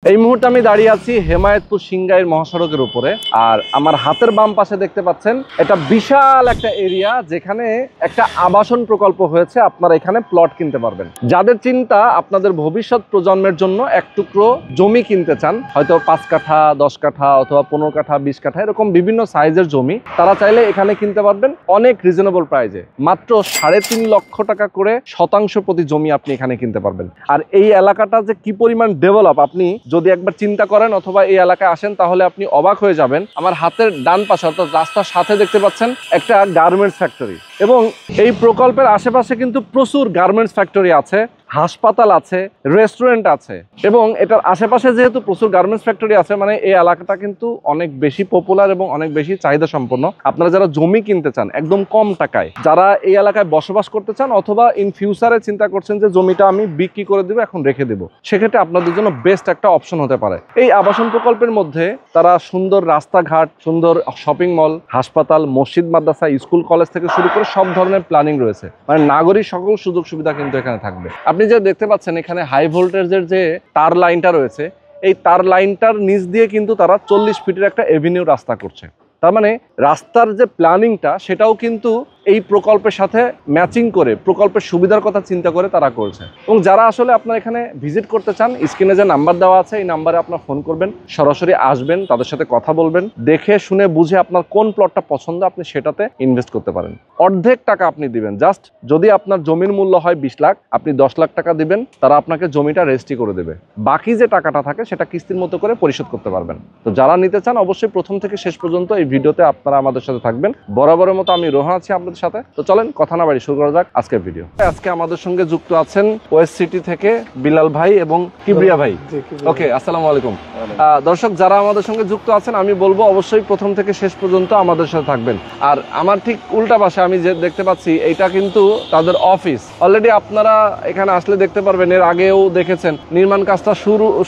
এই মুহূর্তে আমি দাঁড়িয়ে আছি হেমায়েতপুর সিংগাইর মহাসড়কের উপরে। আর আমার হাতের বাম পাশে দেখতে পাচ্ছেন এটা বিশাল একটা এরিয়া, যেখানে একটা আবাসন প্রকল্প হয়েছে। আপনারা এখানে প্লট কিনতে পারবেন। যাদের চিন্তা আপনাদের ভবিষ্যৎ প্রজন্মের জন্য এক টুকরো জমি কিনতে চান, হয়তো 5 কাঠা 10 কাঠা অথবা 15 কাঠা 20 কাঠা এরকম বিভিন্ন সাইজের জমি, তারা চাইলে এখানে কিনতে পারবেন অনেক রিজনেবল প্রাইজে। মাত্র 3.5 লক্ষ টাকা করে শতাংশ প্রতি জমি আপনি এখানে কিনতে পারবেন। আর এই এলাকাটা যে কি পরিমাণ ডেভেলপ, আপনি যদি একবার চিন্তা করেন অথবা এই এলাকায় আসেন তাহলে আপনি অবাক হয়ে যাবেন। আমার হাতের ডান পাশে অর্থাৎ রাস্তার সাথে দেখতে পাচ্ছেন একটা গার্মেন্টস ফ্যাক্টরি, এবং এই প্রকল্পের আশেপাশে কিন্তু প্রচুর গার্মেন্টস ফ্যাক্টরি আছে, হাসপাতাল আছে, রেস্টুরেন্ট আছে, এবং এটার আশেপাশে যেহেতু প্রচুর গার্মেন্টস ফ্যাক্টরি আছে, মানে এই এলাকাটা কিন্তু অনেক বেশি পপুলার এবং অনেক বেশি চাহিদা সম্পন্ন। আপনারা যারা জমি কিনতে চান একদম কম টাকায়, যারা এই এলাকায় বসবাস করতে চান অথবা ইন ফিউচারে চিন্তা করছেন যে জমিটা আমি বিক্রি করে দেবো, এখন রেখে দেবো, সেক্ষেত্রে আপনাদের জন্য বেস্ট একটা অপশন হতে পারে। এই আবাসন প্রকল্পের মধ্যে তারা সুন্দর রাস্তাঘাট, সুন্দর শপিং মল, হাসপাতাল, মসজিদ, মাদ্রাসা, স্কুল, কলেজ থেকে শুরু করে সব ধরনের প্ল্যানিং রয়েছে। মানে নাগরিক সকল সুযোগ সুবিধা কিন্তু এখানে থাকবে। আপনি যে দেখতে পাচ্ছেন এখানে হাই ভোল্টেজের যে তার লাইনটা রয়েছে, এই তার লাইনটার নিচ দিয়ে কিন্তু তারা 40 ফিটের একটা এভিনিউ রাস্তা করছে। তার মানে রাস্তার যে প্ল্যানিংটা সেটাও কিন্তু এই প্রকল্পের সাথে ম্যাচিং করে, প্রকল্পের সুবিধার কথা চিন্তা করে তারা করছে। এবং যারা আসলে আপনার এখানে ভিজিট করতে চান, স্ক্রিনে যে নাম্বার দেওয়া আছে এই নাম্বারে আপনার ফোন করবেন, সরাসরি আসবেন, তাদের সাথে কথা বলবেন, দেখে শুনে বুঝে আপনার কোন প্লটটা পছন্দ আপনি সেটাতে ইনভেস্ট করতে পারেন। অর্ধেক টাকা আপনি দিবেন, জাস্ট যদি আপনার জমির মূল্য হয় 20 লাখ, আপনি 10 লাখ টাকা দিবেন, তারা আপনাকে জমিটা রেজিস্ট্রি করে দেবে। বাকি যে টাকাটা থাকে সেটা কিস্তির মতো করে পরিশোধ করতে পারবেন। তো যারা নিতে চান অবশ্যই প্রথম থেকে শেষ পর্যন্ত এই ভিডিওতে আপনারা আমাদের সাথে থাকবেন। বরাবরের মতো আমি রোহান আছি আপনাদের সাথে। তো চলেন কথা না বাড়ি শুরু করা যাক আজকের ভিডিও। আজকে আমাদের সঙ্গে যুক্ত আছেন ওয়েস্ট সিটি থেকে বিলাল ভাই এবং কিবরিয়া ভাই। ওকে, আসসালামু আলাইকুম। দর্শক যারা আমাদের সঙ্গে যুক্ত আছেন, আমি বলবো অবশ্যই প্রথম থেকে শেষ পর্যন্ত আমাদের সাথে থাকবেন। আর আমার ঠিক উল্টা পাশে আমি যে দেখতে পাচ্ছি এটা কিন্তু তাদের অফিস। অলরেডি আপনারা এখানে আসলে দেখতে পারবেন, এর আগেও দেখেছেন নির্মাণ কাজটা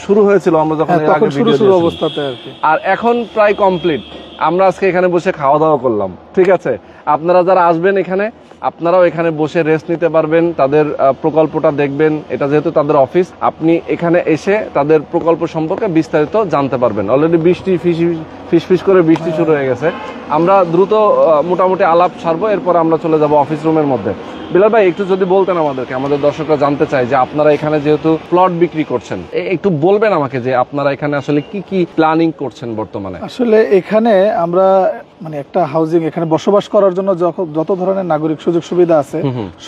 শুরু হয়েছিল আমরা যখন এর আগে ভিডিও অবস্থাতে, আর এখন প্রায় কমপ্লিট। আমরা আজকে এখানে বসে খাওয়া দাওয়া করলাম, ঠিক আছে। আপনারা যারা আসবেন এখানে, আপনারাও এখানে বসে রেস্ট নিতে পারবেন, তাদের প্রকল্পটা দেখবেন। এটা যেহেতু তাদের অফিস, আপনি এখানে এসে তাদের প্রকল্প সম্পর্কে বিস্তারিত জানতে পারবেন। অলরেডি বৃষ্টি ফিস করে বৃষ্টি শুরু হয়ে গেছে। আমরা দ্রুত মোটামুটি আলাপ সারবো, এরপর আমরা চলে যাব অফিস রুমের মধ্যে। বিলাল ভাই একটু যদি বলতেন আমাদেরকে, আমাদের দর্শকরা জানতে চায় যে আপনারা এখানে যেহেতু প্লট বিক্রি করছেন, একটু বলবেন আমাকে যে আপনারা এখানে আসলে কি কি প্ল্যানিং করছেন বর্তমানে। আসলে এখানে আমরা মানে একটা হাউজিং, এখানে বসবাস করার জন্য যত ধরনের নাগরিক সুযোগ সুবিধা আছে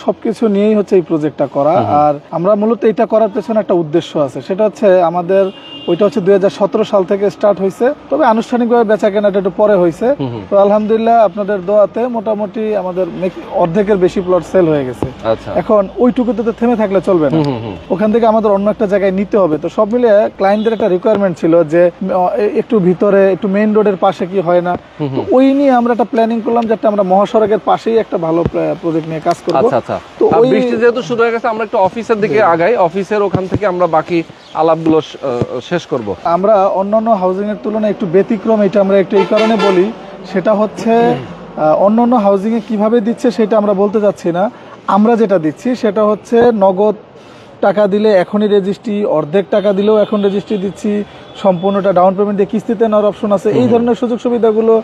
সবকিছু নিয়েই হচ্ছে এই প্রজেক্টটা করা। আর আমরা মূলত এটা করার পেছনে একটা উদ্দেশ্য আছে, সেটা হচ্ছে আমাদের ওইটা হচ্ছে 2017 সাল থেকে স্টার্ট হয়েছে, তবে আনুষ্ঠানিকভাবে বেচা কেনাটা একটু পরে হয়েছে। তো আলহামদুলিল্লাহ আপনাদের দোয়াতে মোটামুটি আমাদের অর্ধেকের বেশি প্লট সেল হয়ে গেছে। এখন ওইটুকুতে তো থেমে থাকলে চলবে না, ওখান থেকে আমাদের অন্য একটা জায়গায় নিতে হবে। তো সব মিলে ক্লায়েন্টদের একটা রিকোয়ারমেন্ট ছিল যে একটু ভিতরে, একটু মেইন রোডের পাশে কি হয় না, তো ওই নিয়ে আমরা একটা প্ল্যানিং করলাম যে আমরা মহাসড়কের পাশেই একটা ভালো প্রজেক্ট নিয়ে কাজ করব। তো বৃষ্টি যেহেতু শুরু হয়ে গেছে, আমরা একটু অফিসের দিকে আগাই, অফিসের ওখান থেকে আমরা বাকি আলাপগুলো শেষ করব। আমরা অন্যান্য হাউজিং এর তুলনায় একটু ব্যতিক্রম, এটা আমরা একটু এই কারণে বলি, সেটা হচ্ছে অন্যান্য হাউজিং এ কিভাবে দিচ্ছে সেটা আমরা বলতে চাচ্ছি না। আমরা যেটা দিচ্ছি সেটা হচ্ছে নগদ টাকা দিলে এখনই রেজিস্ট্রি, অর্ধেক টাকা দিলেও এখন রেজিস্ট্রি দিচ্ছি, সম্পূর্ণটা ডাউন পেমেন্ট দিয়ে কিস্তিতে নেওয়ার অপশন আছে। এই ধরনের সুযোগ সুবিধাগুলো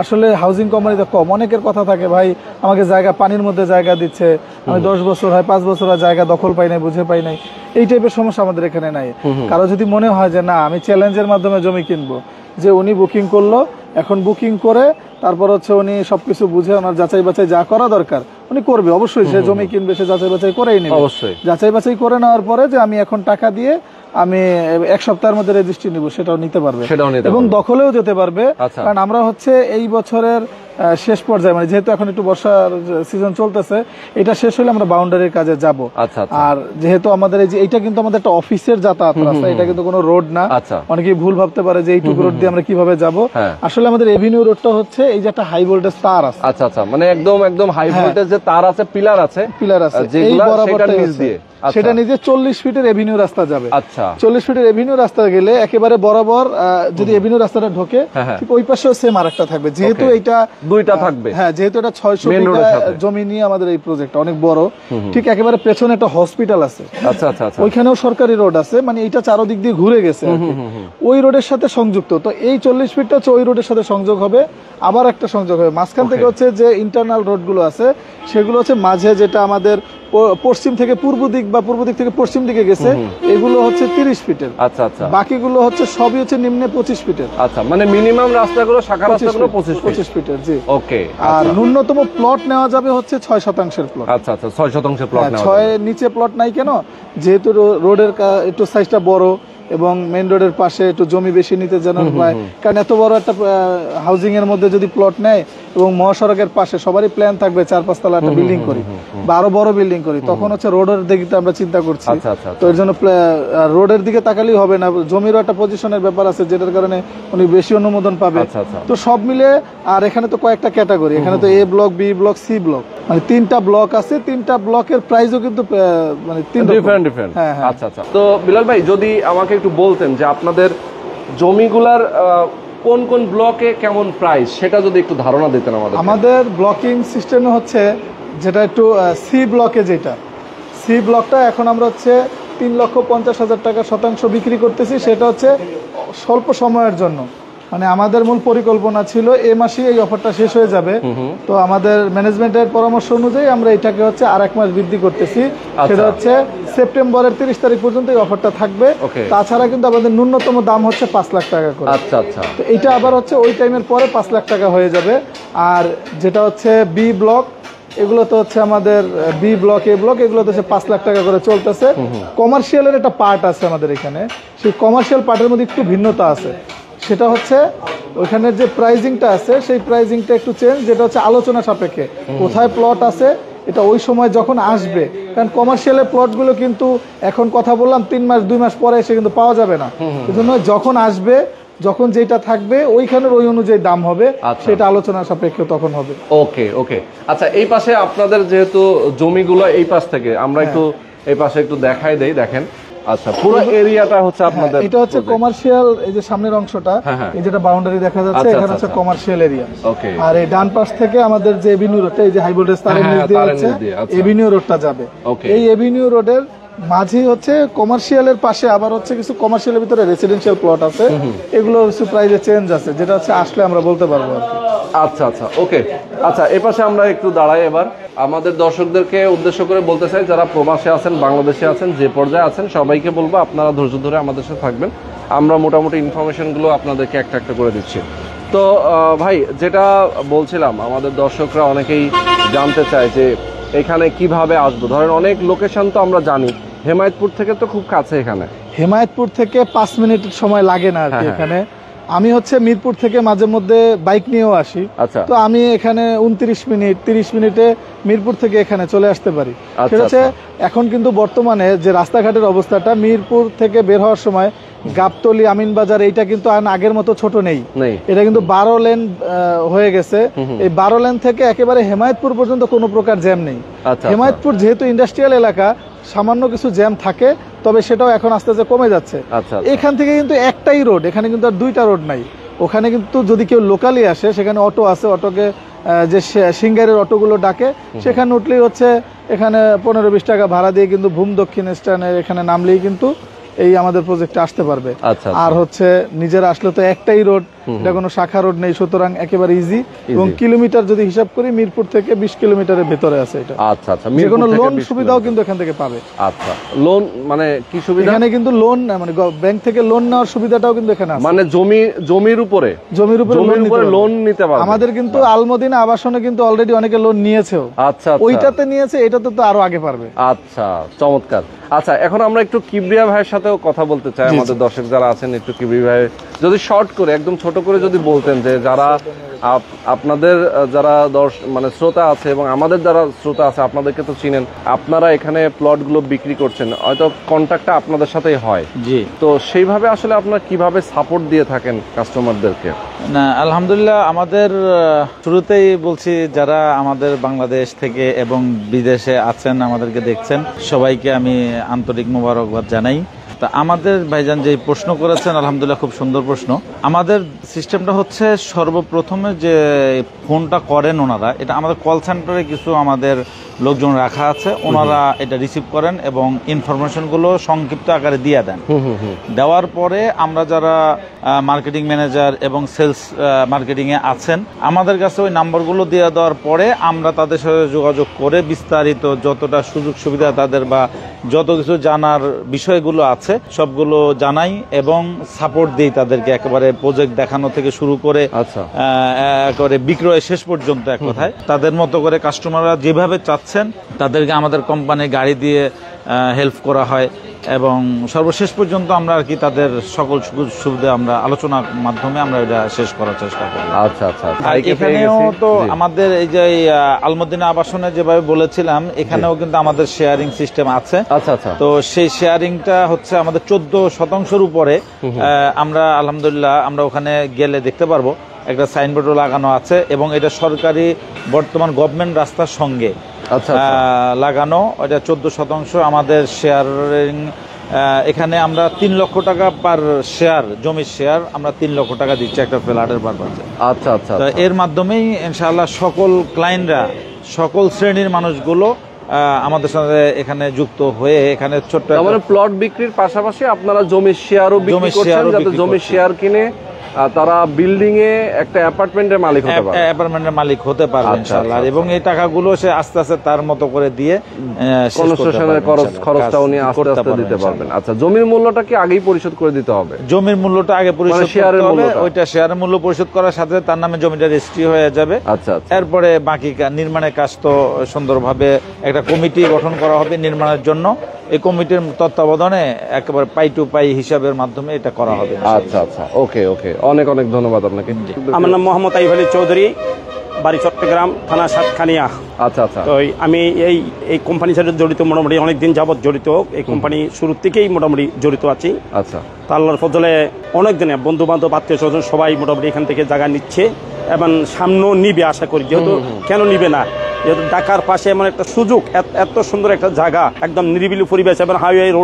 আসলে হাউজিং কোম্পানিতে কম। অনেকের কথা থাকে, ভাই আমাকে জায়গা পানির মধ্যে জায়গা দিচ্ছে, আমি 10 বছর হয় 5 বছর হয় জায়গা দখল পাই নাই, বুঝে পাই নাই, এই টাইপের সমস্যা আমাদের এখানে নাই। কারো যদি মনে হয় যে না আমি চ্যালেঞ্জের মাধ্যমে জমি কিনবো, যে উনি বুকিং করলো, এখন বুকিং করে তারপর হচ্ছে উনি সবকিছু বুঝে ওনার যাচাই বাছাই যা করা দরকার উনি করবে। অবশ্যই সে জমি কিনবে, সে যাচাই বাছাই করেই নেবে। অবশ্যই যাচাই বাছাই করে নেওয়ার পরে যে আমি এখন টাকা দিয়ে আমি 1 সপ্তাহের মধ্যে রেজিস্ট্রি নিব, সেটাও নিতে পারবে এবং দখলেও যেতে পারবে। কারণ আমরা হচ্ছে এই বছরের শেষ পর্যায়ে, মানে যেহেতু এখন একটু বর্ষার সিজন চলতেছে, এটা শেষ হলে আমরা বাউন্ডারির কাজে যাব। আর যেহেতু আমাদের এই যে এইটা কিন্তু আমাদের একটা অফিসের যাতায়াত রাস্তা, এটা কিন্তু কোনো রোড না। অনেকেই ভুল ভাবতে পারে যে এইটুকু রোড দিয়ে আমরা কিভাবে যাব। আসলে আমাদের এভিনিউ রোডটা হচ্ছে এই যে একটা হাই ভোল্টেজ তার আছে। মানে একদম হাই ভোল্টেজ যে তার আছে, পিলার আছে, যেগুলো সেটার নিচ দিয়ে সেটা নিজে 40 ফিটের এভিনিউ রাস্তা যাবে। আচ্ছা 40 ফিটের এভিনিউ রাস্তা গেলে একেবারে বরাবর যদি এভিনিউ রাস্তাটা ঢোকে ঠিক ওই পাশেও সেম আরেকটা থাকবে, যেহেতু এটা দুইটা থাকবে। হ্যাঁ, যেহেতু এটা 600 বিঘা জমি নিয়ে আমাদের এই প্রজেক্ট অনেক বড়। ঠিক একেবারে পেছনে একটা হসপিটাল আছে। আচ্ছা আচ্ছা আচ্ছা, ওইখানেও সরকারি রোড আছে, মানে এটা চারদিক দিয়ে ঘুরে গেছে আর কি। ওই রোডের সাথে সংযুক্ত। তো এই 40 ফিটটা হচ্ছে ওই রোডের সাথে সংযোগ হবে, আবার একটা সংযোগ হবে মাঝখান থেকে হচ্ছে যে ইন্টারনাল রোডগুলো আছে সেগুলো হচ্ছে মাঝে, যেটা আমাদের পশ্চিম থেকে পূর্ব দিক বা পূর্ব দিক থেকে পশ্চিম দিকে গেছে, এগুলো হচ্ছে 30 ফিটের। আচ্ছা আচ্ছা, বাকিগুলো হচ্ছে সবই হচ্ছে নিম্নে 25 ফিটের। আচ্ছা, মানে মিনিমাম রাস্তাগুলো শাখা রাস্তাগুলো 25 ফিটের। জি ওকে। আর ন্যূনতম প্লট নেওয়া যাবে হচ্ছে 6 শতাংশের প্লট। আচ্ছা আচ্ছা, 6 শতাংশের প্লট নেওয়া যাবে। 6 নিচে প্লট নাই কেন? যেহেতু রোডের একটু সাইজটা বড় এবং মেইন রোডের পাশে একটু জমি বেশি নিতে জানানো হয়, কারণ এত বড় একটা হাউজিং এর মধ্যে যদি প্লট নেয় এবং মহাসড়কের পাশে সবারই প্ল্যান থাকবে 4-5 তলা একটা বিল্ডিং করি বা আরো বড় বিল্ডিং করি, তখন হচ্ছে রোডের দিকে আমরা চিন্তা করছি। তো এর জন্য রোডের দিকে তাকালেই হবে না, জমিরও একটা পজিশনের ব্যাপার আছে যেটার কারণে উনি বেশি অনুমোদন পাবে। তো সব মিলে, আর এখানে তো কয়েকটা ক্যাটাগরি, এখানে তো A block, B block, C block, মানে 3টা ব্লক আছে। 3টা ব্লকের প্রাইসও কিন্তু মানে ডিফারেন্ট। আচ্ছা আচ্ছা, তো বিলাল ভাই যদি আমাকে একটু বলতেন যে আপনাদের জমিগুলার কোন কোন ব্লকে কেমন প্রাইস, সেটা যদি একটু ধারণা দিতেন আমাদের। আমাদের ব্লকিং সিস্টেমে হচ্ছে যেটা একটু সি ব্লকে, যেটা সি ব্লকটা এখন আমরা হচ্ছে 3,50,000 টাকা শতাংশ বিক্রি করতেছি। সেটা হচ্ছে স্বল্প সময়ের জন্য, মানে আমাদের মূল পরিকল্পনা ছিল এই মাসেই এই অফারটা শেষ হয়ে যাবে। তো আমাদের ম্যানেজমেন্টের পরামর্শ অনুযায়ী আমরা এটাকে হচ্ছে আর 1 মাস বৃদ্ধি করতেছি। সেটা হচ্ছে সেপ্টেম্বরের 30 তারিখ পর্যন্ত এই অফারটা থাকবে। তাছাড়া কিন্তু আমাদের ন্যূনতম দাম হচ্ছে 5 লাখ টাকা করে। আচ্ছা আচ্ছা, তো এটা আবার হচ্ছে ওই টাইমের পরে 5 লাখ টাকা হয়ে যাবে। আর যেটা হচ্ছে বি ব্লক, এগুলো তো হচ্ছে আমাদের বি ব্লক, এ ব্লক, এগুলো তো হচ্ছে 5 লাখ টাকা করে চলতেছে। কমার্শিয়ালের একটা পার্ট আছে আমাদের এখানে, সেই কমার্শিয়াল পার্টের মধ্যে একটু ভিন্নতা আছে। সেটা হচ্ছে ওইখানের যে প্রাইজিংটা আছে সেই প্রাইজিংটা একটু চেঞ্জ, যেটা হচ্ছে আলোচনা সাপেক্ষে কোথায় প্লট আছে এটা ওই সময় যখন আসবে, কারণ কমার্শিয়ালের প্লটগুলো কিন্তু এখন কথা বললাম 3 মাস 2 মাস পরে এসে কিন্তু পাওয়া যাবে না। এই জন্য যখন আসবে, যখন যেটা থাকবে ওইখানের ওই অনুযায়ী দাম হবে, সেটা আলোচনা সাপেক্ষে তখন হবে। ওকে ওকে। আচ্ছা, এই পাশে আপনাদের যেহেতু জমিগুলো এই পাশ থেকে আমরা একটু এই পাশে একটু দেখাই দেই, দেখেন। আচ্ছা, পুরো এরিয়াটা হচ্ছে আপনাদের, এটা হচ্ছে কমার্শিয়াল। এই যে সামনের অংশটা, এই যেটা বাউন্ডারি দেখা যাচ্ছে, এখানে হচ্ছে কমার্শিয়াল এরিয়া। আর এই ডান পাশ থেকে আমাদের যে এভিনিউ রোডটা, এই যে হাই ভোল্টেজ তারের নিচ দিয়ে হচ্ছে এভিনিউ রোডটা যাবে। এই এভিনিউ রোডের মাঝে হচ্ছে কমার্শিয়ালের পাশে আবার হচ্ছে কিছু কমার্শিয়ালের ভিতরে রেসিডেন্সিয়াল প্লট আছে, এগুলো কিছু প্রাইসে চেঞ্জ আছে, যেটা হচ্ছে আসলে আমরা বলতে পারবো আর কি। আচ্ছা আচ্ছা, ওকে। আচ্ছা, এই পাশে আমরা একটু দাঁড়াই। এবার আমাদের দর্শকদেরকে উদ্দেশ্য করে বলতে চাই, যারা প্রবাসে আছেন, বাংলাদেশে আছেন, যে পর্যায়ে আছেন, সবাইকে বলবো আপনারা ধৈর্য ধরে আমাদের সাথে থাকবেন। আমরা মোটামুটি ইনফরমেশনগুলো আপনাদেরকে একটা একটা করে দিচ্ছি। তো ভাই, যেটা বলছিলাম, আমাদের দর্শকরা অনেকেই জানতে চায় যে এখানে কিভাবে আসবো। ধরেন অনেক লোকেশন তো আমরা জানি, হেমায়েতপুর থেকে তো খুব কাছে, এখানে হেমায়েতপুর থেকে 5 মিনিট সময় লাগে না আর কি। এখানে আমি হচ্ছে মিরপুর থেকে মাঝে মধ্যে বাইক নিয়েও আসি। তো আমি এখানে 29 মিনিট 30 মিনিটে মিরপুর থেকে এখানে চলে আসতে পারি। সেটা হচ্ছে এখন কিন্তু বর্তমানে যে রাস্তাঘাটের অবস্থাটা, মিরপুর থেকে বের হওয়ার সময় গাবতলী, আমিনবাজার, এইটা কিন্তু আগের মতো ছোট নেই। এটা কিন্তু 12 লেন হয়ে গেছে। এই 12 লেন থেকে একেবারে হেমায়েতপুর পর্যন্ত কোনো প্রকার জ্যাম নেই। হেমায়েতপুর যেহেতু ইন্ডাস্ট্রিয়াল এলাকা, সামান্য কিছু জ্যাম থাকে, তবে সেটাও এখন আস্তে আস্তে কমে যাচ্ছে। এখান থেকে কিন্তু একটাই রোড, এখানে কিন্তু আর 2টা রোড নাই। ওখানে কিন্তু যদি কেউ লোকালি আসে, সেখানে অটো আছে, অটোকে যে সিঙ্গারের অটোগুলো ডাকে, সেখানে উঠলেই হচ্ছে এখানে 15-20 টাকা ভাড়া দিয়ে কিন্তু ভূম দক্ষিণ স্ট্যান্ডের এখানে নামলেই কিন্তু এই আমাদের প্রজেক্টে আসতে পারবে। আর হচ্ছে নিজের আসলে তো একটাই রোড, এটা কোনো শাখা রোড নেই, সুতরাং একেবারে ইজি। এবং কিলোমিটার যদি হিসাব করি, মিরপুর থেকে 20 কিলোমিটারের ভেতরে আছে এটা। আচ্ছা আচ্ছা, যে কোনো লোন সুবিধাও কিন্তু এখান থেকে পাবে। আচ্ছা, লোন মানে কি সুবিধা? এখানে কিন্তু লোন, মানে ব্যাংক থেকে লোন নেওয়ার সুবিধাটাও কিন্তু এখানে আছে। মানে জমির উপরে লোন নিতে পারবে। আমাদের কিন্তু আলমদিনা আবাসনে কিন্তু অলরেডি অনেকে লোন নিয়েছেও। আচ্ছা, ওইটাতে নিয়েছে, এটাতে তো আরো আগে পারবে। আচ্ছা, চমৎকার। আচ্ছা, এখন আমরা একটু কিবরিয়া ভাইয়ের সাথেও কথা বলতে চাই। আমাদের দর্শক যারা আছেন, একটু কিবরিয়া ভাই যদি শর্ট করে, একদম ছোট করে যদি বলতেন যে যারা আপনাদের যারা মানে শ্রোতা আছে এবং আমাদের যারা শ্রোতা আছে আপনাদেরকে তো চিনেন, আপনারা এখানে প্লটগুলো বিক্রি করছেন, হয়তো কন্ট্যাক্টটা আপনাদের সাথেই হয়। জি। তো সেইভাবে আসলে আপনারা কিভাবে সাপোর্ট দিয়ে থাকেন কাস্টমারদেরকে? না, আলহামদুলিল্লাহ আমাদের শুরুতেই বলছি, যারা আমাদের বাংলাদেশ থেকে এবং বিদেশে আছেন আমাদেরকে দেখছেন সবাইকে আমি আন্তরিক মোবারকবাদ জানাই। তা আমাদের ভাইজান যে প্রশ্ন করেছেন আলহামদুলিল্লাহ খুব সুন্দর প্রশ্ন। আমাদের সিস্টেমটা হচ্ছে সর্বপ্রথমে যে ফোনটা করেন ওনারা, এটা আমাদের কল সেন্টারে কিছু আমাদের লোকজন রাখা আছে, ওনারা এটা রিসিভ করেন এবং ইনফরমেশনগুলো সংক্ষিপ্ত আকারে দিয়ে দেন। দেওয়ার পরে আমরা যারা মার্কেটিং ম্যানেজার এবং সেলস মার্কেটিংয়ে আছেন আমাদের কাছে ওই নাম্বারগুলো দিয়ে দেওয়ার পরে আমরা তাদের সাথে যোগাযোগ করে বিস্তারিত যতটা সুযোগ সুবিধা তাদের বা যত কিছু জানার বিষয়গুলো আছে সবগুলো জানাই এবং সাপোর্ট দিই তাদেরকে, একেবারে প্রজেক্ট দেখানো থেকে শুরু করে একেবারে বিক্রয় শেষ পর্যন্ত। এক কথায় তাদের মতো করে কাস্টমাররা যেভাবে চাচ্ছেন তাদেরকে আমাদের কোম্পানি গাড়ি দিয়ে হেল্প করা হয় এবং সর্বশেষ পর্যন্ত আমরা আর কি তাদের সকল সুবিধা আমরা আলোচনার মাধ্যমে আমরা এটা শেষ করার চেষ্টা করি। আচ্ছা আচ্ছা। এখানেও তো আমাদের এই যে আলমদিনা আবাসনে যেভাবে বলেছিলাম, এখানেও কিন্তু আমাদের শেয়ারিং সিস্টেম আছে। আচ্ছা আচ্ছা। তো সেই শেয়ারিংটা হচ্ছে আমাদের 14% উপরে। আমরা আলহামদুলিল্লাহ আমরা ওখানে গেলে দেখতে পারবো একটা সাইনবোর্ডও লাগানো আছে এবং এটা সরকারি বর্তমান গভর্নমেন্ট রাস্তার সঙ্গে লাগানো। এটা 14% আমাদের শেয়ারিং। এখানে আমরা 3 লক্ষ টাকা পার শেয়ার, জমির শেয়ার আমরা 3 লক্ষ টাকা দিচ্ছি একটা ফ্ল্যাটের পারপাসে। আচ্ছা আচ্ছা। এর মাধ্যমেই ইনশাআল্লাহ সকল ক্লায়েন্টরা, সকল শ্রেণীর মানুষগুলো আমাদের সাথে এখানে যুক্ত হয়ে এখানে ছোট্ট মানে প্লট বিক্রির পাশাপাশি আপনারা জমির শেয়ারও বিক্রি করছেন, যাতে জমির শেয়ার কিনে তারা বিল্ডিং এ একটা অ্যাপার্টমেন্টের মালিক হতে পারে, অ্যাপার্টমেন্টের মালিক হতে পারবে ইনশাআল্লাহ। এবং এই টাকাগুলো সে আস্তে আস্তে তার মতো করে দিয়ে কনস্ট্রাকশনের খরচটা উনি আস্তে আস্তে দিতে পারবেন। আচ্ছা, জমির মূল্যটা কি আগেই পরিশোধ করে দিতে হবে? জমির মূল্যটা আগে পরিশোধ করতে হবে, ওইটা শেয়ারের মূল্য পরিশোধ করার সাথে তার নামে জমিটা রেজিস্ট্রি হয়ে যাবে। আচ্ছা। এরপরে বাকি নির্মাণের কাজ তো সুন্দরভাবে একটা কমিটি গঠন করা হবে নির্মাণের জন্য। এই কমিটির তত্ত্বাবধানে একেবারে পাই টু পাই হিসাবের মাধ্যমে এটা করা হবে। আচ্ছা আচ্ছা, ওকে ওকে, অনেক অনেক ধন্যবাদ আপনাকে। আমার নাম মোহাম্মদ আইফ আলী চৌধুরী, বাড়ি চট্টগ্রাম, থানা সাতখানিয়া। আচ্ছা আচ্ছা। তো আমি এই কোম্পানির সাথে জড়িত, মোটামুটি অনেকদিন যাবৎ জড়িত। এই কোম্পানি শুরুর থেকেই মোটামুটি জড়িত আছি। আচ্ছা। তা আল্লাহর ফজলে অনেক দিনে বন্ধু বান্ধব আত্মীয় স্বজন সবাই মোটামুটি এখান থেকে জায়গা নিচ্ছে এবং সামনেও নিবে আশা করি। যেহেতু কেন নিবে না, যেহেতু ঢাকার পাশে এমন একটা সুযোগ, এত সুন্দর একটা জায়গা, একদম নিরিবিলি পরিবেশ এবং হাইওয়ে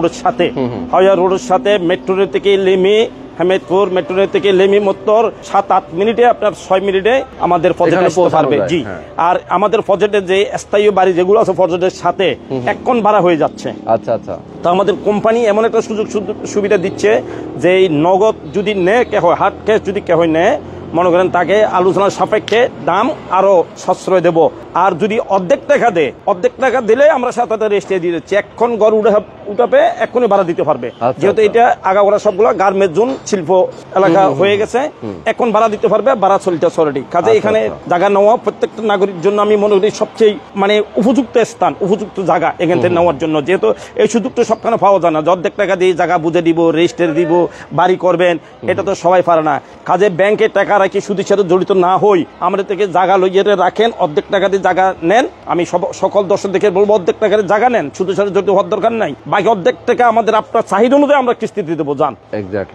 রোডের সাথে মেট্রো রেল থেকে লেমে হেমেদপুর, মেট্রো রেল থেকে লেমি মোত্তর 7-8 মিনিটে, আপনার 6 মিনিটে আমাদের প্রজেক্ট আসতে পারবে। জি। আর আমাদের প্রজেক্টের যে স্থায়ী বাড়ি যেগুলো আছে প্রজেক্টের সাথে 1 কোণ ভাড়া হয়ে যাচ্ছে। আচ্ছা আচ্ছা। তো আমাদের কোম্পানি এমন একটা সুযোগ সুবিধা দিচ্ছে যে এই নগদ যদি নেয় কেহ, হার্ড ক্যাশ যদি কেহ নেয়, মনে করেন তাকে আলোচনার সাপেক্ষে দাম আরো সাশ্রয় দেব। আর যদি অর্ধেক টাকা দিলে আমরা সাথে রেজিস্ট্রি দিয়ে দিচ্ছি। এখন ঘর উঠাবে এক্ষুনি ভাড়া দিতে পারবে। যেহেতু এটা আগাগোড়া সবগুলো গার্মেন্টস জোন, শিল্প এলাকা হয়ে গেছে, এখন ভাড়া দিতে পারবে, ভাড়া চলতেছে অলরেডি। কাজে এখানে জায়গা নেওয়া প্রত্যেকটা নাগরিক জন্য আমি মনে করি সবচেয়ে মানে উপযুক্ত স্থান, উপযুক্ত জায়গা এখান থেকে নেওয়ার জন্য। যেহেতু এই সুযোগটা সবখানে পাওয়া যায় না, অর্ধেক টাকা দিয়ে জায়গা বুঝে দিব, রেজিস্ট্রি দিব, বাড়ি করবেন, এটা তো সবাই পারে না। কাজে ব্যাংকে টাকা রাখি সুদের সাথে জড়িত না হই, আমাদের থেকে জায়গা লইয়ে রাখেন, অর্ধেক টাকা দিয়ে জায়গা নেন। আমি সকল দর্শক দেখে বলবো অর্ধেক টাকার জায়গা নেন, সুদের সাথে জড়িত হওয়ার দরকার নাই। বাকি অর্ধেক টাকা আমাদের আপনার চাহিদা অনুযায়ী আমরা কিস্তিতে দেবো। যান,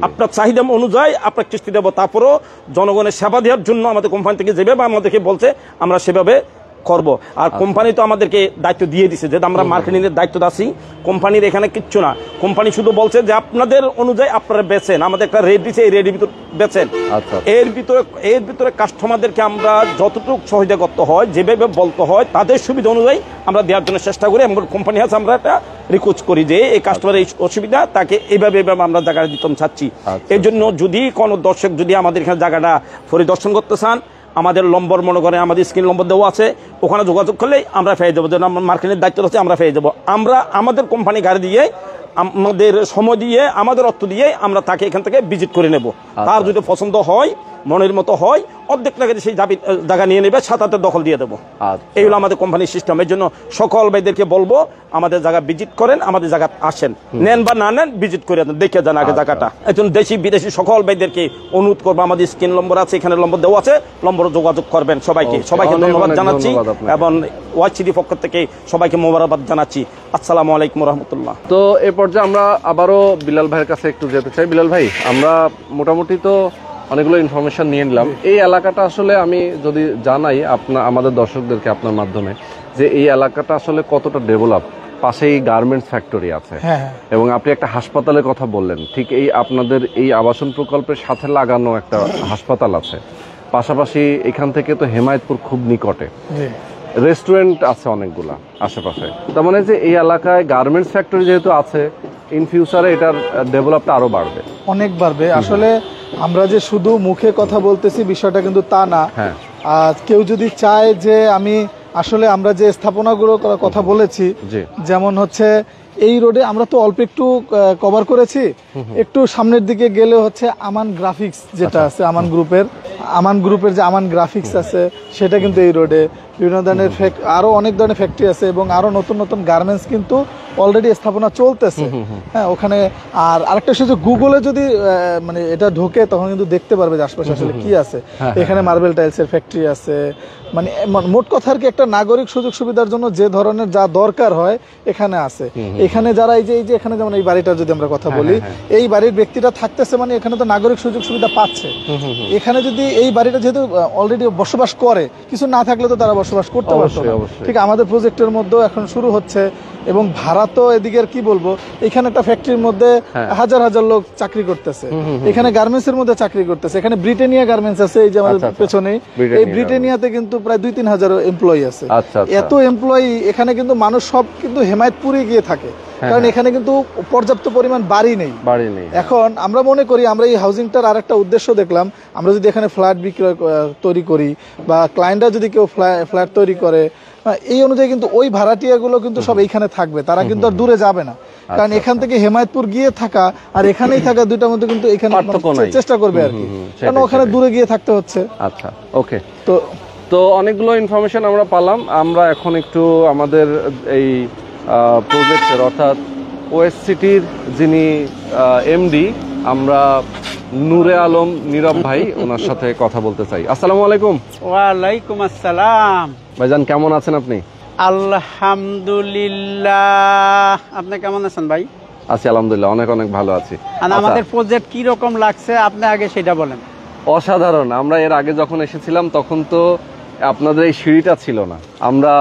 আপনার চাহিদা অনুযায়ী আপনার কিস্তি দেবো। তারপরও জনগণের সেবা দেওয়ার জন্য আমাদের কোম্পানি থেকে যেভাবে আমাদেরকে বলছে আমরা সেভাবে করব। আর কোম্পানি তো আমাদেরকে দায়িত্ব দিয়ে দিছে, যেহেতু আমরা মার্কেটিং এর দায়িত্ব আছি। কোম্পানির এখানে কিচ্ছু না, কোম্পানি শুধু বলছে যে আপনাদের অনুযায়ী আপনারা বেচেন, আমাদের একটা রেট দিচ্ছে, এই রেটের ভিতর বেচেন। এর ভিতরে কাস্টমারদেরকে আমরা যতটুকু সহযোগিতা করতে হয়, যেভাবে বলতে হয়, তাদের সুবিধা অনুযায়ী আমরা দেওয়ার জন্য চেষ্টা করি। আমাদের কোম্পানি আছে, আমরা একটা রিকোয়েস্ট করি যে এই কাস্টমারের এই অসুবিধা, তাকে এইভাবে আমরা জায়গাটা দিতে চাচ্ছি। এই জন্য যদি কোনো দর্শক যদি আমাদের এখানে জায়গাটা পরিদর্শন করতে চান, আমাদের নম্বর মনে করেন আমাদের স্ক্রিন নম্বর দেওয়া আছে, ওখানে যোগাযোগ করলেই আমরা পেয়ে যাবো। যেন আমরা মার্কেটের দায়িত্ব আছে, আমরা পেয়ে যাবো। আমরা আমাদের কোম্পানি গাড়ি দিয়ে, আমাদের সময় দিয়ে, আমাদের অর্থ দিয়ে আমরা তাকে এখান থেকে ভিজিট করে নেব। তার যদি পছন্দ হয় মনের মতো হয় অর্ধেক টাকা দিয়ে সেই জায়গা নিয়ে নেবে, 7-8 দখল দিয়ে দেবো। আচ্ছা। এই হলো আমাদের কোম্পানির সিস্টেম। এর জন্য সকল ভাইদেরকে বলবো আমাদের জায়গা ভিজিট করেন, আমাদের জায়গা আসেন, নেন বা না নেন ভিজিট করে দেখে যান আগে জায়গাটা। একজন দেশি বিদেশি সকল ভাইদেরকে অনুরোধ করবো, আমাদের স্ক্রিন নম্বর আছে, এখানে নম্বর দেওয়া আছে, নম্বরে যোগাযোগ করবেন। সবাইকে ধন্যবাদ জানাচ্ছি এবং ওয়াইসিডি পক্ষ থেকে সবাইকে মোবারকবাদ জানাচ্ছি। আসসালামু আলাইকুম রহমতুল্লাহ। তো এ পর্যায়ে আমরা আবারও বিলাল ভাইয়ের কাছে একটু যেতে চাই। বিলাল ভাই, আমরা মোটামুটি তো অনেকগুলো ইনফরমেশন নিয়ে নিলাম। এই এলাকাটা আসলে আমি যদি জানাই আমাদের দর্শকদেরকে আপনার মাধ্যমে, যে এই এলাকাটা আসলে কতটা ডেভেলপ, পাশেই গার্মেন্টস ফ্যাক্টরি আছে এবং আপনি একটা হাসপাতালের কথা বললেন, ঠিক এই আপনাদের এই আবাসন প্রকল্পের সাথে লাগানো একটা হাসপাতাল আছে, পাশাপাশি এখান থেকে তো হেমায়েতপুর খুব নিকটে, রেস্টুরেন্ট আছে অনেকগুলা আশেপাশে। তার মানে যে এই এলাকায় গার্মেন্টস ফ্যাক্টরি যেহেতু আছে, ইন ফিউচারে এটার ডেভেলপটা আরো বাড়বে, অনেক বাড়বে। আসলে আমরা যে শুধু মুখে কথা বলতেছি বিষয়টা কিন্তু তা না। আর কেউ যদি চায় যে আমি আসলে আমরা যে স্থাপনাগুলো কথা বলেছি, যেমন হচ্ছে এই রোডে আমরা তো অল্প একটু কভার করেছি, একটু সামনের দিকে গেলে হচ্ছে আমান গ্রাফিক্স যেটা আছে, আমান গ্রুপের যে আমান গ্রাফিক্স আছে সেটা কিন্তু এই রোডে। বিভিন্ন ধরনের আরো অনেক ধরনের ফ্যাক্টরি আছে এবং আরো নতুন নতুন গার্মেন্টস কিন্তু অলরেডি স্থাপনা চলতেছে। হ্যাঁ, ওখানে আর আরেকটা সুযোগ, গুগলে যদি মানে এটা ঢোকে তখন কিন্তু দেখতে পারবে যে আশপাশে আসলে কি আছে। এখানে মার্বেল টাইলসের ফ্যাক্টরি আছে। মানে মোট কথা আর কি, একটা নাগরিক সুযোগ সুবিধার জন্য যে ধরনের যা দরকার হয় এখানে আছে। এখানে যারা এই যে এখানে যেমন এই বাড়িটার যদি আমরা কথা বলি, এই বাড়ির ব্যক্তিটা থাকতেছে মানে এখানে তো নাগরিক সুযোগ সুবিধা পাচ্ছে। এখানে যদি এই বাড়িটা যেহেতু অলরেডি বসবাস করে, কিছু না থাকলে তো তারা বসবাস করতে পারতো না। ঠিক আমাদের প্রজেক্টের মধ্যেও এখন শুরু হচ্ছে এবং ভাড়া তো এদিকে আর কি বলবো, এখানে একটা ফ্যাক্টরির মধ্যে হাজার হাজার লোক চাকরি করতেছে, এখানে গার্মেন্টস এর মধ্যে চাকরি করতেছে। এখানে ব্রিটেনিয়া গার্মেন্টস আছে এই যে আমাদের পেছনে, এই ব্রিটেনিয়াতে কিন্তু প্রায় 2-3 হাজার এমপ্লয়ি আছে। এত এমপ্লয়ি এখানে কিন্তু মানুষ সব কিন্তু হেমায়েতপুরে গিয়ে থাকে, কারণ এখানে কিন্তু পর্যাপ্ত পরিমাণ বাড়ি নেই। এখন আমরা মনে করি আমরা এই হাউজিংটার আরেকটা উদ্দেশ্য দেখলাম, আমরা যদি এখানে ফ্ল্যাট বিক্রয় তৈরি করি বা ক্লায়েন্টরা যদি কেউ ফ্ল্যাট তৈরি করে, এই অনুযায়ী কিন্তু ওই ভাড়াটিয়াগুলো কিন্তু সব এইখানে থাকবে, তারা কিন্তু আর দূরে যাবে না। কারণ এখান থেকে হেমায়েতপুর গিয়ে থাকা আর এখানেই থাকা দুইটার মধ্যে কিন্তু এখানে চেষ্টা করবে আর কি, কারণ ওখানে দূরে গিয়ে থাকতে হচ্ছে। আচ্ছা, ওকে। তো অনেকগুলো ইনফরমেশন আমরা পালাম। আমরা এখন একটু আমাদের এই প্রজেক্টের অর্থাৎ ওএসসিটির যিনি এমডি, আমরা নূরে আলম নীরব ভাই, ওনার সাথে কথা বলতে চাই। আসসালামু আলাইকুম। ওয়ালাইকুম আসসালাম। ভাইজান কেমন আছেন আপনি? আলহামদুলিল্লাহ, আপনি কেমন আছেন ভাই? আছি আলহামদুলিল্লাহ, অনেক অনেক ভালো আছি। আমাদের প্রজেক্ট কি রকম লাগছে আপনি আগে সেটা বলেন। অসাধারণ। আমরা এর আগে যখন এসেছিলাম তখন তো আপনাদের এই সিঁড়িটা ছিল না, আমরা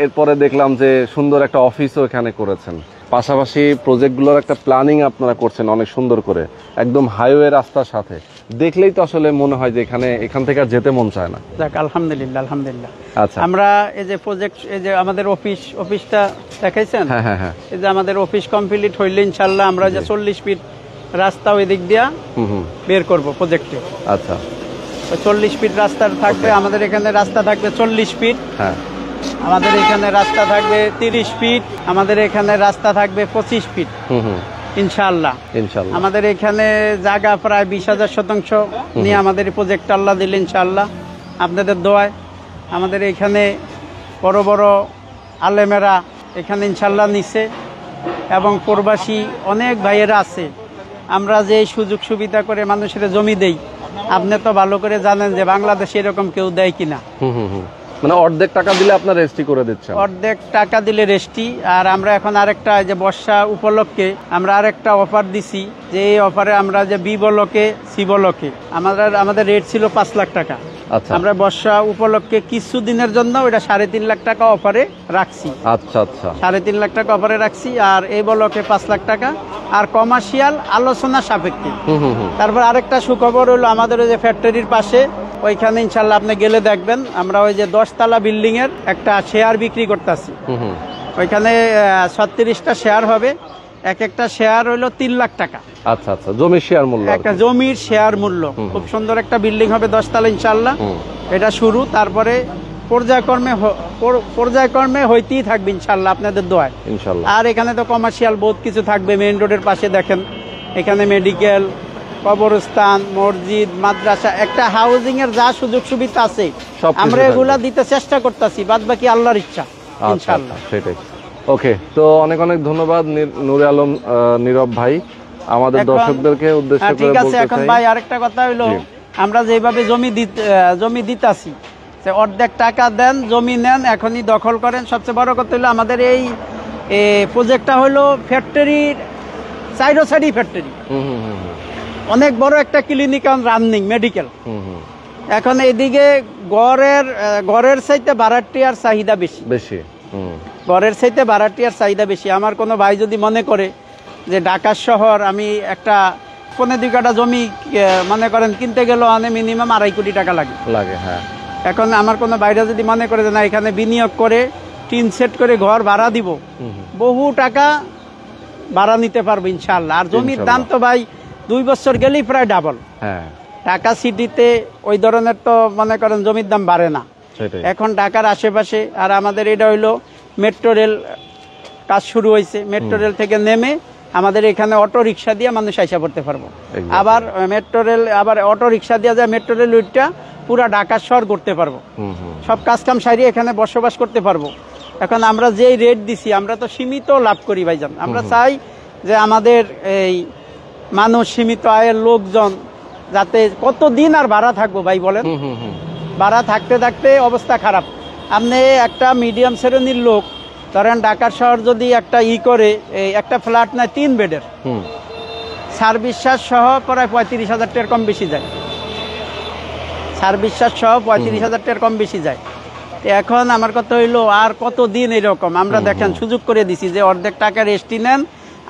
এরপরে দেখলাম যে সুন্দর একটা অফিসও এখানে করেছেন, পাশাপাশি প্রজেক্টগুলোর একটা প্ল্যানিং আপনারা করছেন অনেক সুন্দর করে, একদম হাইওয়ে রাস্তার সাথে। দেখলেই তো আসলে মনে হয় যে এখান থেকে আর যেতে মন চায় না। যাক, আলহামদুলিল্লাহ আলহামদুলিল্লাহ। আচ্ছা, আমরা এই যে প্রজেক্ট, এই যে আমাদের অফিসটা দেখাইছেন, হ্যাঁ, এই যে আমাদের অফিস কমপ্লিট হইলে ইনশাআল্লাহ আমরা যে 40 ফিট রাস্তা ওই দিক দিয়া বের করব প্রজেক্টে। আচ্ছা, 40 ফিট রাস্তা থাকবে আমাদের এখানে, রাস্তা থাকবে 40 ফিট, হ্যাঁ, আমাদের এখানে রাস্তা থাকবে 30 ফিট, আমাদের এখানে রাস্তা থাকবে 25 ফিট ইনশাআল্লাহ। আমাদের এখানে জায়গা প্রায় 20,000 শতাংশ নিয়ে আমাদের এই প্রজেক্ট আল্লাহ দিল ইনশাআল্লাহ, আপনাদের দোয়ায়। আমাদের এখানে বড় বড় আলেমেরা এখানে ইনশাআল্লাহ নিছে এবং প্রবাসী অনেক ভাইয়েরা আছে। আমরা যে সুযোগ সুবিধা করে মানুষের জমি দেই, আপনি তো ভালো করে জানেন যে বাংলাদেশে এরকম কেউ দেয় কিনা। মানে অর্ধেক টাকা দিলে আপনার রেস্টি করে দিচ্ছেন? অর্ধেক টাকা দিলে রেস্টি। আর আমরা এখন আরেকটা, যে বর্ষা উপলক্ষে আমরা আরেকটা অফার দিছি, যে এই অফারে আমরা যে বি ব্লকে সি ব্লকে আমাদের রেট ছিল 5 লাখ টাকা। আমরা বর্ষা উপলক্ষে কিছু দিনের জন্য ওইটা 3.5 লাখ টাকা অফারে রাখছি। আচ্ছা, 3.5 লাখ টাকা অফারে রাখছি। আর এই ব্লকে 5 লাখ টাকা, আর কমার্শিয়াল আলোচনা সাপেক্ষে। তারপর আরেকটা সুখবর হলো, আমাদের ওই যে ফ্যাক্টরির পাশে ওইখানে ইনশাল্লাহ আপনি গেলে দেখবেন, আমরা ওই যে 10 তলা বিল্ডিং এর একটা শেয়ার বিক্রি করতেছি। ওইখানে 36টা শেয়ার হবে, একটা শেয়ার হইলো 3 লাখ টাকা। আচ্ছা, জমির শেয়ার মূল্য, একটা জমির শেয়ার মূল্য। খুব সুন্দর একটা বিল্ডিং হবে 10 তলা ইনশাল্লাহ, এটা শুরু। তারপরে পর্যায়ক্রমে হইতেই থাকবে ইনশাল্লাহ আপনাদের দোয়ায় ইনশাল্লাহ। আর এখানে তো কমার্শিয়াল বহুত কিছু থাকবে। মেইন রোডের পাশে দেখেন, এখানে মেডিকেল, কবরস্থান, মসজিদ, মাদ্রাসা, একটা হাউজিং এর যা সুযোগ সুবিধা আছে সবকিছু আমরা থাকবে। এগুলা দিতে চেষ্টা করতেছি, বাদ বাকি আল্লাহর ইচ্ছা আচ্ছা, ইনশাআল্লাহ। আচ্ছা, সেটাই। ওকে, তো অনেক অনেক ধন্যবাদ নূরে আলম নীরব ভাই, আমাদের এখন- দর্শকদেরকে উদ্দেশ্য হ্যাঁ, করে ঠিক আছে। বলতে এখন চাই। ভাই আরেকটা কথা হইলো, জি। আমরা যেভাবে জমি দিতাছি, যে অর্ধেক টাকা দেন, জমি নেন, এখনই দখল করেন। সবচেয়ে বড় কথা হলো আমাদের এই প্রজেক্টটা হলো ফ্যাক্টরির সাইডি ফ্যাক্টরি, হুম হুম হুম অনেক বড় একটা ক্লিনিক রানিং মেডিকেল। হুম হুম, এখন এইদিকে গড়ের চাইতে ভাড়াটিয়ার চাহিদা বেশি, বেশি। হুম গড়ের চাইতে ভাড়াটিয়ার চাহিদা বেশি। আমার কোনো ভাই যদি মনে করে যে ঢাকা শহর আমি একটা 15 কাঠা জমি মনে করেন কিনতে গেলেও মিনিমাম 2.5 কোটি টাকা লাগে। লাগে, হ্যাঁ। এখন আমার কোনো বাইরে যদি মনে করে যে না এখানে বিনিয়োগ করে টিন সেট করে ঘর ভাড়া দিব, বহু টাকা ভাড়া নিতে পারবো ইনশাআল্লাহ। আর জমির দাম তো ভাই 2 বছর গেলেই প্রায় ডাবল। হ্যাঁ, ঢাকা সিটিতে ওই ধরনের তো মনে করেন জমির দাম বাড়ে না। সেটাই। এখন ঢাকার আশেপাশে, আর আমাদের এটা হইলো মেট্রো রেল কাজ শুরু হয়েছে, মেট্রো রেল থেকে নেমে আমাদের এখানে অটো রিক্সা দিয়ে মানুষ আইসা পড়তে পারবো। Exactly. আবার মেট্রো রেল, আবার অটো রিক্সা দিয়ে যায় মেট্রো রেল উইটটা পুরা ঢাকা শহর করতে পারবো, হুম হুম, সব কাজকাম সারিয়ে এখানে বসবাস করতে পারবো। এখন আমরা যেই রেট দিছি, আমরা তো সীমিত লাভ করি ভাইজান। আমরা চাই যে আমাদের এই মানুষ, সীমিত আয়ের লোকজন যাতে কতদিন আর ভাড়া থাকবো ভাই বলেন, হুম হুম হুম, ভাড়া থাকতে থাকতে অবস্থা খারাপ। আপনি একটা মিডিয়াম শ্রেণীর লোক ধরেন ঢাকার শহর যদি একটা করে এই একটা ফ্ল্যাট নেয় 3 বেডের, হুম, সার্ভিস চার্জ সহ প্রায় 35,000 টাকার কম বেশি যায়, সার্ভিস চার্জ সহ 35,000 টাকার কম বেশি যায়। তো এখন আমার কথা হইলো আর কতদিন এরকম? আমরা দেখেন সুযোগ করে দিছি যে অর্ধেক টাকা রেস্টি নেন,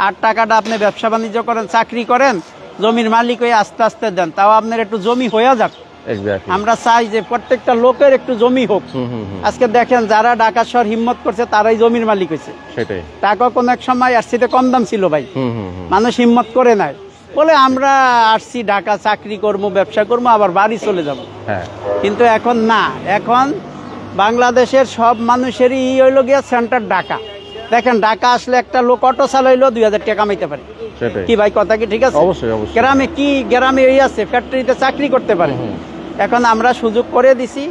আর টাকাটা আপনি ব্যবসা বাণিজ্য করেন, চাকরি করেন, জমির মালিক হয়ে আস্তে আস্তে দেন, তাও আপনার একটু জমি হয়ে যাক। এক্স্যাক্টলি। আমরা চাই যে প্রত্যেকটা লোকের একটু জমি হোক। হুম হুম হুম, আজকে দেখেন যারা ঢাকা শহর হিম্মত করছে তারাই জমির মালিক হয়েছে। সেটাই। টাকা কোন এক সময় আসছিতে কম দাম ছিল ভাই, হুম হুম হুম, মানুষ হিম্মত করে নাই বলে আমরা আসছি ঢাকা চাকরি করবো, ব্যবসা করবো, আবার বাড়ি চলে যাব। হ্যাঁ, কিন্তু এখন না, এখন বাংলাদেশের সব মানুষেরই হইলো গিয়া সেন্টার ঢাকা। দেখেন ঢাকা আসলে একটা লোক অটো চালাইলো 2000 টাকা কামাইতে পারে। সেটাই। কি ভাই কথা কি ঠিক আছে? অবশ্যই, অবশ্যই। গ্রামে এই আছে ফ্যাক্টরিতে চাকরি করতে পারে। এখন আমরা সুযোগ করে দিছি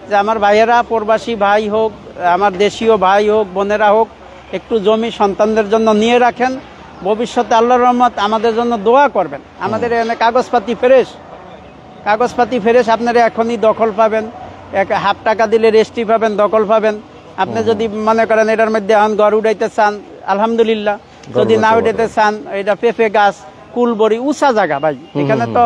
যে আমার ভাইয়েরা, প্রবাসী ভাই হোক, আমার দেশীয় ভাই হোক, বোনেরা হোক, একটু জমি সন্তানদের জন্য নিয়ে রাখেন। ভবিষ্যতে আল্লাহর রহমত আমাদের জন্য দোয়া করবেন। আমাদের এখানে কাগজপাতি ফ্রেশ, আপনারা এখনই দখল পাবেন। 1/2 টাকা দিলে রেস্টি পাবেন, দখল পাবেন। আপনি যদি মনে করেন এটার মধ্যে এখন ঘর উঠাইতে চান, আলহামদুলিল্লাহ। যদি না উঠাইতে চান, এটা পেঁপে গাছ, কুলবড়ি, উঁচা জায়গা ভাই। এখানে তো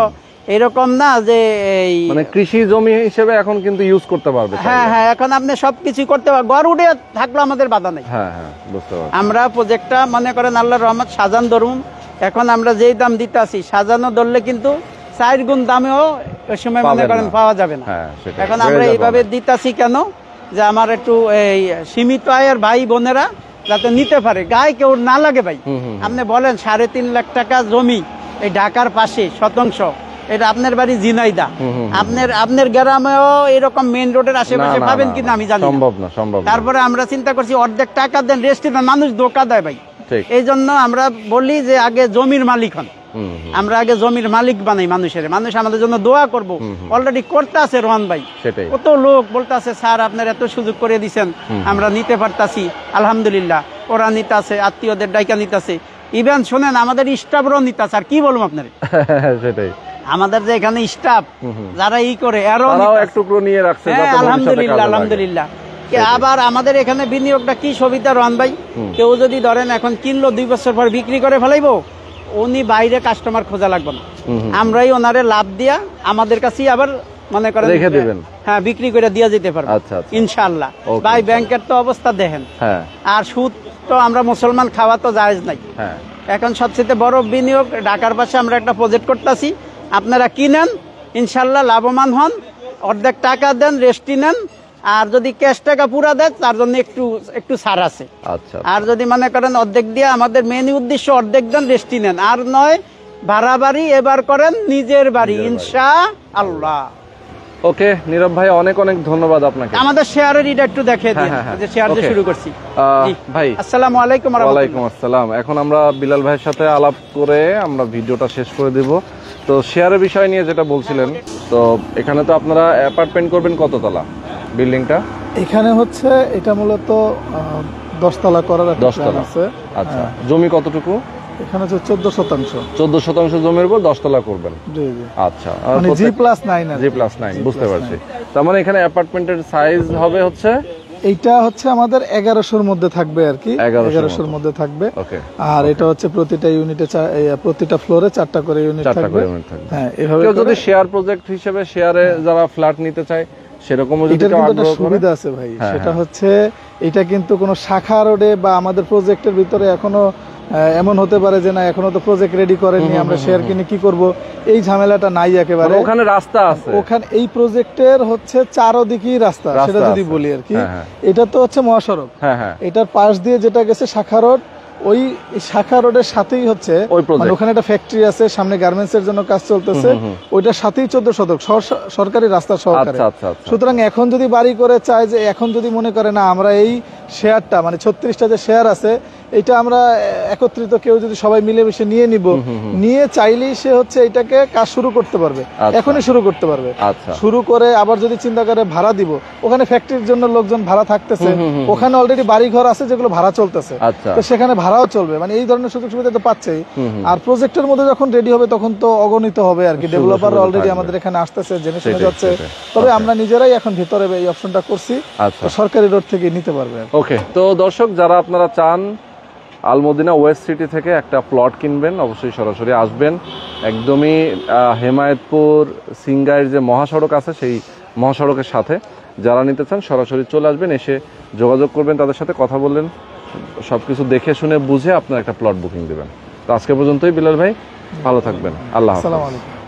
এরকম না যে এই মানে কৃষি জমি হিসেবে এখন কিন্তু ইউজ করতে পারবে। হ্যাঁ হ্যাঁ, এখন আপনি সবকিছু করতে পারবেন, ঘর উঠে থাকলে আমাদের বাধা নেই। হ্যাঁ হ্যাঁ, বুঝতে পারছি। আমরা প্রজেক্টটা মনে করেন আল্লাহর রহমত সাজান ধরুন, এখন আমরা যেই দাম দিতেছি সাজানো ধরলে কিন্তু 4 গুণ দামেও ওই সময় মনে পাবেন করেন না। পাওয়া যাবে না। হ্যাঁ, সেটাই। এখন বেড়ে আমরা যাবে এইভাবে অনেক। দিতাছি কেন, যে আমার একটু এই সীমিত আয়ের ভাই বোনেরা যাতে নিতে পারে, গায়ে কেউ না লাগে ভাই। আপনি বলেন 3.5 লাখ টাকা জমি এই ঢাকার পাশে শতাংশ, এটা আপনার বাড়ি ঝিনাইদহ, আপনার গ্রামেও এরকম মেইন রোডের আশেপাশে না, না, পাবেন না, কিনা আমি জানি না। সম্ভব না, সম্ভব না। তারপরে আমরা চিন্তা করছি অর্ধেক টাকা দেন, রেস্টি দেন, মানুষ ধোকা দেয় ভাই। ঠিক। এই জন্য আমরা বলি যে আগে জমির মালিক হন। হুম হুম, আমরা আগে জমির মালিক বানাই মানুষের, মানুষ আমাদের জন্য দোয়া করবো। অলরেডি করতে আছে রোহান ভাই, সেটাই। কত লোক বলতে আছে স্যার আপনার এত সুযোগ করে দিচ্ছেন, আমরা নিতে পারতাছি, আলহামদুলিল্লাহ। ওরা নিতে আছে, আত্মীয়দের ডাইকা নিতে আছে, ইভেন শোনেন আমাদের স্টাফরাও নিতে আছে। আর কি বলবো আপনার, সেটাই। আমাদের যে এখানে স্টাফ যারা করে এরাও তারাও এক টুকরো নিয়ে রাখছে, হ্যাঁ, যাতে ভবিষ্যতে আলহামদুলিল্লাহ কাজে লাগে। আলহামদুলিল্লাহ। আবার আমাদের এখানে বিনিয়োগটা কি সুবিধা রোহান ভাই, কেউ যদি ধরেন এখন কিনলো 2 বছর পর বিক্রি করে ফেলাইবো, উনি বাইরে কাস্টমার খোঁজা লাগবে না, আমরাই ওনারে লাভ দিয়া আমাদের কাছেই আবার মনে করেন রেখে দিবেন। হ্যাঁ, বিক্রি করে দিয়া যেতে পারবো। আচ্ছা, আচ্ছা। ইনশাআল্লাহ। Okay, ভাই ব্যাংকের তো অবস্থা দেখেন, হ্যাঁ আর সুদ তো আমরা মুসলমান, খাওয়া তো জায়েজ নাই। হ্যাঁ, এখন সবচেয়ে বড় বিনিয়োগ ঢাকার পাশে আমরা একটা প্রজেক্ট করতেছি, আপনারা কিনেন, ইনশাল্লাহ লাভবান হন। অর্ধেক টাকা দেন, রেস্টি নেন, আর যদি ক্যাশ টাকা পুরা দেন তার জন্য একটু ছাড় আছে। আচ্ছা। আর যদি মনে করেন অর্ধেক দিয়ে, আমাদের মেন উদ্দেশ্য অর্ধেক দেন, রেস্টি নেন, আর নয় ভাড়া বাড়ি এবার করেন নিজের বাড়ি ইনশাআল্লাহ। ওকে নীরব ভাই, অনেক অনেক ধন্যবাদ আপনাকে। আমাদের শেয়ারের এটা একটু দেখে দিন, হ্যাঁ, হ্যাঁ, যে শেয়ার দিয়ে okay. শুরু করছি। জি। ভাই আসসালামু আলাইকুম ওয়া রাহমাতুল্লাহ। ওয়ালাইকুম আসসালাম। এখন আমরা বিলাল ভাইয়ের সাথে আলাপ করে আমরা ভিডিওটা শেষ করে দিব। তো শেয়ারের বিষয় নিয়ে যেটা বলছিলেন, তো এখানে তো আপনারা অ্যাপার্টমেন্ট করবেন কততলা বিল্ডিংটা? এখানে হচ্ছে এটা মূলত 10 তলা করার একটা 10 তলা plan আছে। আচ্ছা, জমি কতটুকু? এখানে হচ্ছে 14%। 14% জমির উপর 10 তলা করবেন। জি জি। আচ্ছা, মানে G+9 আর G+9 বুঝতে পারছি। তার মানে এখানে অ্যাপার্টমেন্টের সাইজ হবে হচ্ছে এইটা হচ্ছে আমাদের 1100-র মধ্যে থাকবে আর কি, 1100-র 1100-র মধ্যে থাকবে। ওকে। আর এটা হচ্ছে প্রতিটা ইউনিটে প্রতিটা ফ্লোরে 4টা করে ইউনিট 4টা থাকবে। করে ইউনিট থাকবে। হ্যাঁ, এভাবে কেউ যদি শেয়ার প্রজেক্ট হিসেবে শেয়ারে যারা ফ্ল্যাট নিতে চায় সেরকমও যদি এটার কেউ কিন্তু একটা আগ্রহ করে, সুবিধা আছে ভাই, হ্যাঁ, সেটা হ্যাঁ। হচ্ছে এটা কিন্তু কোনো শাখা রোডে বা আমাদের প্রজেক্টের ভিতরে এখনো এমন হতে পারে যে না এখনো তো প্রজেক্ট রেডি করেনি, আমরা শেয়ার কিনে কি করব, এই ঝামেলাটা নাই একেবারে। মানে ওখানে রাস্তা আছে, ওখানে এই প্রজেক্টের হচ্ছে চারদিকেই রাস্তা, সেটা যদি আছে। বলি আর কি। হ্যাঁ, হ্যাঁ। এটা তো হচ্ছে মহাসড়ক, হ্যাঁ হ্যাঁ এটার পাশ দিয়ে যেটা গেছে শাখা রোড, ওই শাখা রোডের সাথেই হচ্ছে ওই project। মানে ওখানে একটা ফ্যাক্টরি আছে, সামনে গার্মেন্টস এর জন্য কাজ চলতেছে, ওইটার সাথেই 14 শতক সরকারি রাস্তা সহকারে। আচ্ছা আচ্ছা আচ্ছা। সুতরাং এখন যদি বাড়ি করে চায় যে এখন যদি মনে করে না আমরা এই শেয়ারটা মানে 36টা যে শেয়ার আছে এটা আমরা একত্রিত কেউ যদি সবাই মিলেমিশে নিয়ে নিব, নিয়ে চাইলেই সে হচ্ছে এটাকে কাজ শুরু করতে পারবে, আচ্ছা। এখনই শুরু করতে পারবে। আচ্ছা। শুরু করে আবার যদি চিন্তা করে ভাড়া দিব, ওখানে ফ্যাক্টরির জন্য লোকজন ভাড়া থাকতেছে, ওখানে অলরেডি বাড়ি ঘর আছে যেগুলো ভাড়া চলতেছে, আচ্ছা। তো সেখানে ভাড়াও চলবে, মানে এই ধরনের সুযোগ সুবিধা তো পাচ্ছেই। আর প্রজেক্টের মধ্যে যখন রেডি হবে তখন তো অগণিত হবে আর কি, ডেভেলপার সুবিধা অলরেডি থাকবে। আমাদের এখানে আসতেছে, জেনে শুনে সেটাই, যাচ্ছে। সেটাই। তবে Okay. আমরা নিজেরাই এখন ভিতরে এই অপশনটা করছি, আচ্ছা। তো সরকারি রোড থেকে নিতে পারবে আর কি। ওকে, তো দর্শক যারা আপনারা চান আলমদিনা ওয়েস্ট সিটি থেকে একটা প্লট কিনবেন, অবশ্যই সরাসরি আসবেন। একদমই হেমায়েতপুর সিংগাইর যে মহাসড়ক আছে সেই মহাসড়কের সাথে। যারা নিতে চান সরাসরি চলে আসবেন, এসে যোগাযোগ করবেন, তাদের সাথে কথা বললেন, সব কিছু দেখে শুনে বুঝে আপনার একটা প্লট বুকিং দেবেন। তো আজকে পর্যন্তই বিলাল ভাই, ভালো থাকবেন, আল্লাহ হাফেজ। আসসালামু আলাইকুম।